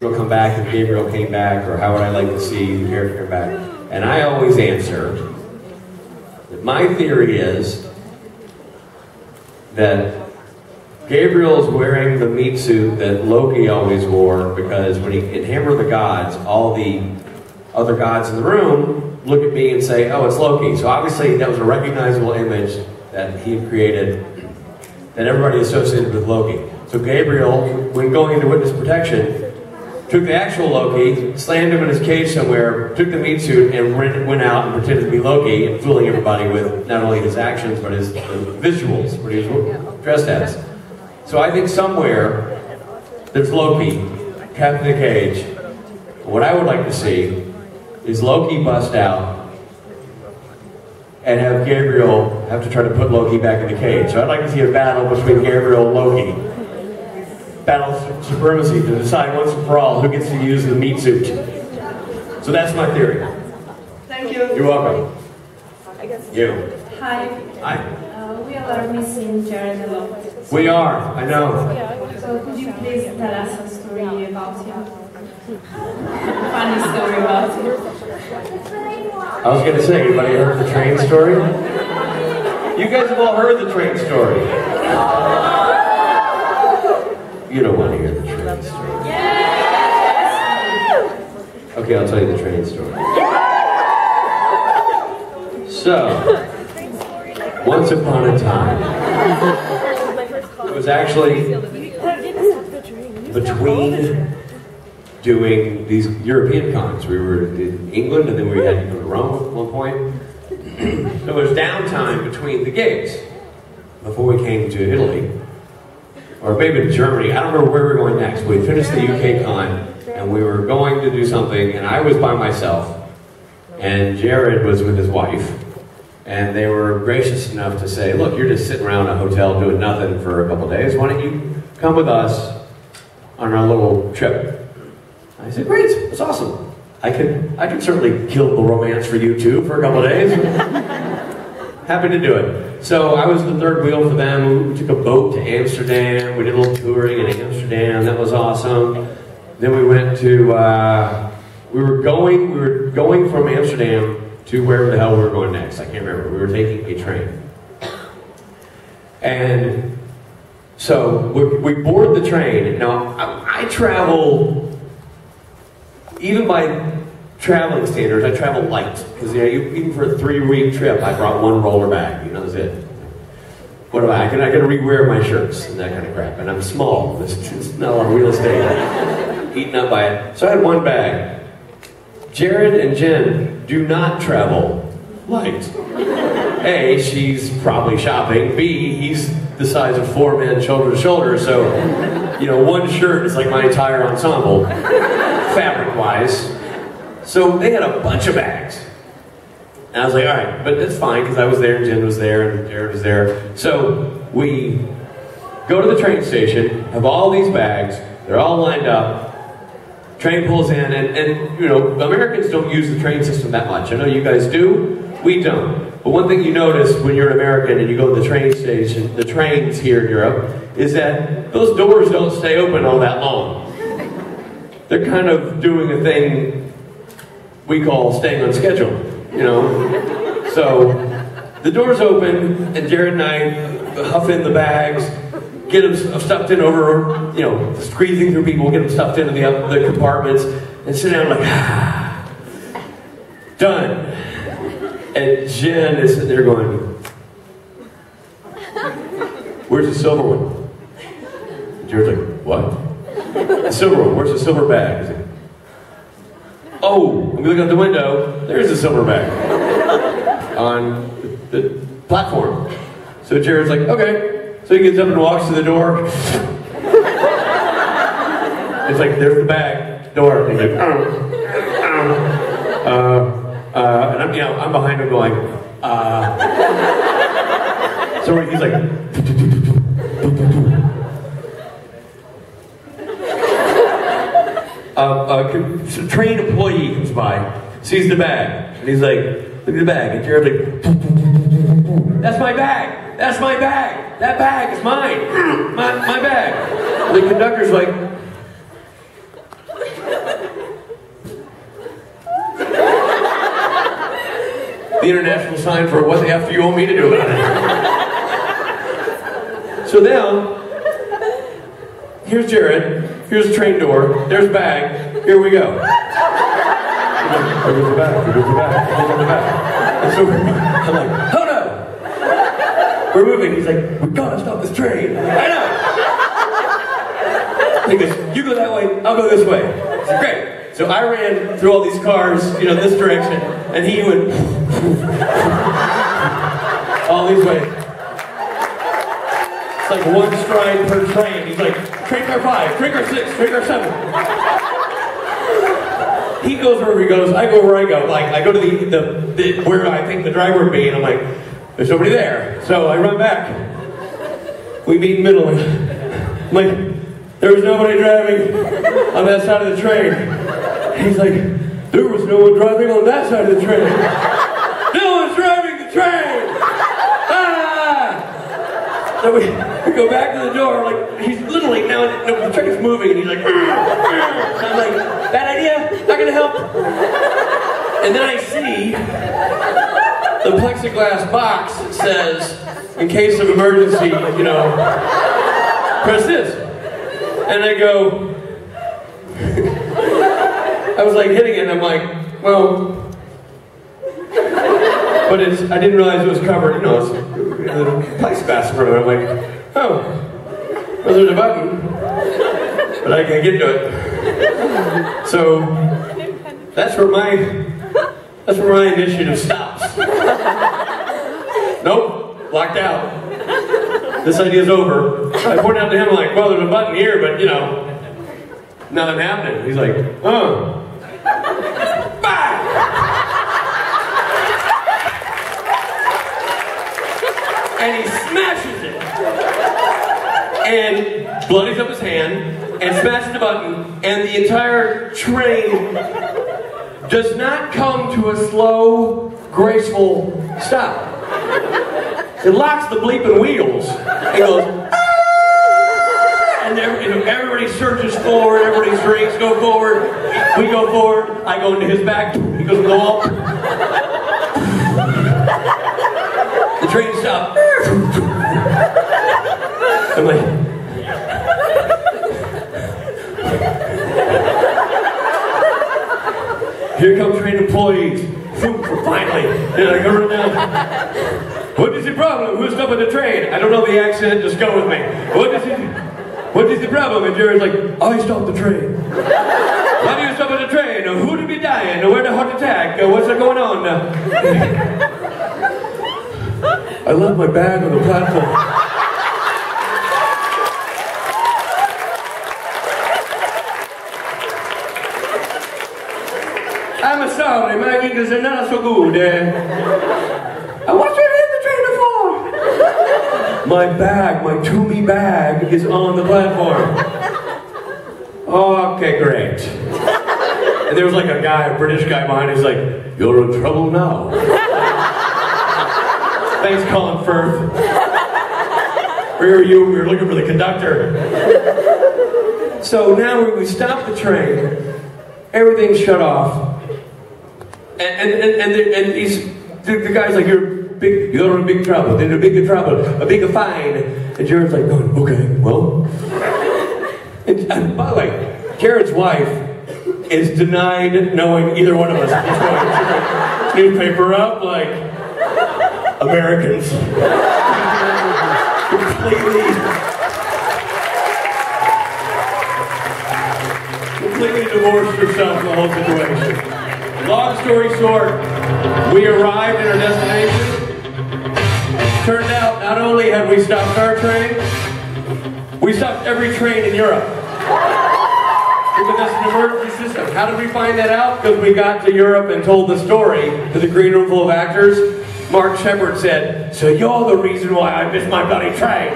Gabriel come back if Gabriel came back, or how would I like to see the character come back? And I always answer that my theory is that Gabriel's wearing the meat suit that Loki always wore, because when he in Hammer of the Gods, all the other gods in the room look at me and say, oh, it's Loki. So obviously that was a recognizable image that he had created that everybody associated with Loki. So Gabriel, when going into witness protection, took the actual Loki, slammed him in his cage somewhere, took the meat suit, and went out and pretended to be Loki, and fooling everybody with not only his actions, but his visuals, what he was dressed as. So I think somewhere there's Loki, trapped in a cage. What I would like to see is Loki bust out and have Gabriel have to try to put Loki back in the cage. So I'd like to see a battle between Gabriel and Loki. Battle of supremacy to decide once and for all who gets to use the meat suit. So that's my theory. Thank you. You're welcome. You. Hi. Hi. We are missing Jared a lot. We are, I know. So could you please tell us a story about him? Funny story about him. I was going to say, anybody heard the train story? You guys have all heard the train story. You don't want to hear the train story. Yes! Okay, I'll tell you the train story. So, once upon a time, it was actually between doing these European cons. We were in England, and then we had to go to Rome at one point. So it was downtime between the gigs before we came to Italy. Or maybe to Germany. I don't remember where we were going next. We finished the UK con, and we were going to do something, and I was by myself, and Jared was with his wife, and they were gracious enough to say, look, you're just sitting around a hotel doing nothing for a couple of days. Why don't you come with us on our little trip? I said, great, that's awesome. I can certainly kill the romance for you too for a couple of days. Happy to do it. So I was the third wheel for them. We took a boat to Amsterdam. We did a little touring in Amsterdam. That was awesome. Then we went to, we were going from Amsterdam to wherever the hell we were going next. I can't remember. We were taking a train. And so we board the train. Now, I travel, even by traveling standards, I travel light. Because even for a 3-week trip, I brought one roller bag. You know, that's it. What about I got to rewear my shirts and that kind of crap. And I'm small. There's not a lot of real estate. Eaten up by it. So I had one bag. Jared and Jen do not travel light. A, she's probably shopping. B, he's the size of 4 men shoulder to shoulder. So, you know, one shirt is like my entire ensemble, fabric-wise. So they had a bunch of bags. And I was like, all right, but it's fine, because I was there, and Jen was there, and Jared was there. So we go to the train station, have all these bags, they're all lined up, train pulls in, and you know, Americans don't use the train system that much. I know you guys do, we don't. But one thing you notice when you're an American and you go to the train station, the trains here in Europe, is that those doors don't stay open all that long. They're kind of doing a thing we call staying on schedule, you know? So, the doors open, and Jared and I huff in the bags, get them stuffed in over, you know, squeezing through people, get them stuffed into the compartments, and sit down like, ah, done. And Jen is sitting there going, where's the silver one? And Jared's like, what? The silver one, where's the silver bag? He's like, oh, and we look out the window, there's the silver bag on the platform. So Jared's like, okay. So he gets up and walks to the door. It's like, there's the bag, door. And he's like, and I'm, you know, I'm behind him going, So he's like, a trained employee comes by, sees the bag, and he's like, look at the bag, and Jared's like, that's my bag, that's my bag, that bag is mine, my bag. And the conductor's like, the international sign for what the F do you want me to do about it. So now, here's Jared, here's the train door, there's bag, here we go. There goes the bag, there goes the bag, there goes the bag. And so I'm like, oh no! We're moving. He's like, we gotta stop this train. I know! He goes, you go that way, I'll go this way. I said, great. So I ran through all these cars, you know, this direction, and he went all these ways. It's like one stride per train. He's like, train car 5, train car 6, train car 7. He goes wherever he goes, I go where I go. Like, I go to the where I think the driver would be, and I'm like, there's nobody there. So I run back. We meet in the middle. I'm like, there was nobody driving on that side of the train. And he's like, there was no one driving on that side of the train. No one's driving the train! Ah! So we go back to the door, like, he's literally, now the train is moving, and he's like, and I'm like, bad idea, not gonna help. And then I see the plexiglass box says, in case of emergency, you know, press this. And I go, I was like hitting it, and I'm like, well, but I didn't realize it was covered, you know, it's a plexiglass in front of it. I'm like, oh, well, there's a button, but I can't get to it. So, that's where my initiative stops. Nope, locked out. This idea's over. I pointed out to him like, well, there's a button here, but you know, nothing happening. He's like, oh. Bah! And he smashes it. And bloodies up his hand and smashes the button, and the entire train does not come to a slow, graceful stop. It locks the bleeping wheels and goes, ah! And everybody surges forward, everybody's drinks go forward, we go forward, I go into his back, he goes in the wall. The train stopped. I'm like, here come train employees. Finally, and I go run down. What is the problem? Who's stopping the train? I don't know the accent, just go with me. What is the problem? And Jerry's like, I stopped the train. Why do you stop the train? Who did be dying? Where the heart attack? What's going on? I left my bag on the platform. I'm sorry, my English is not so good. What you in the train for? My bag, my Toomey bag is on the platform. Okay, great. And there was like a guy, a British guy behind, he's like, you're in trouble now. Thanks, Colin Firth. Where are you? We were looking for the conductor. So now we stop the train, everything's shut off. And he's, the guy's like, you're in big trouble, a big fine. And Jared's like, oh, okay, well. And by the way, Jared's wife is denied knowing either one of us at this point. Newspaper up, like, Americans. completely divorced herself from the whole situation. Long story short, we arrived at our destination. Turned out, not only had we stopped our train, we stopped every train in Europe. Because that's an emergency system. How did we find that out? Because we got to Europe and told the story to the green room full of actors. Mark Shepard said, so you're the reason why I missed my bloody train.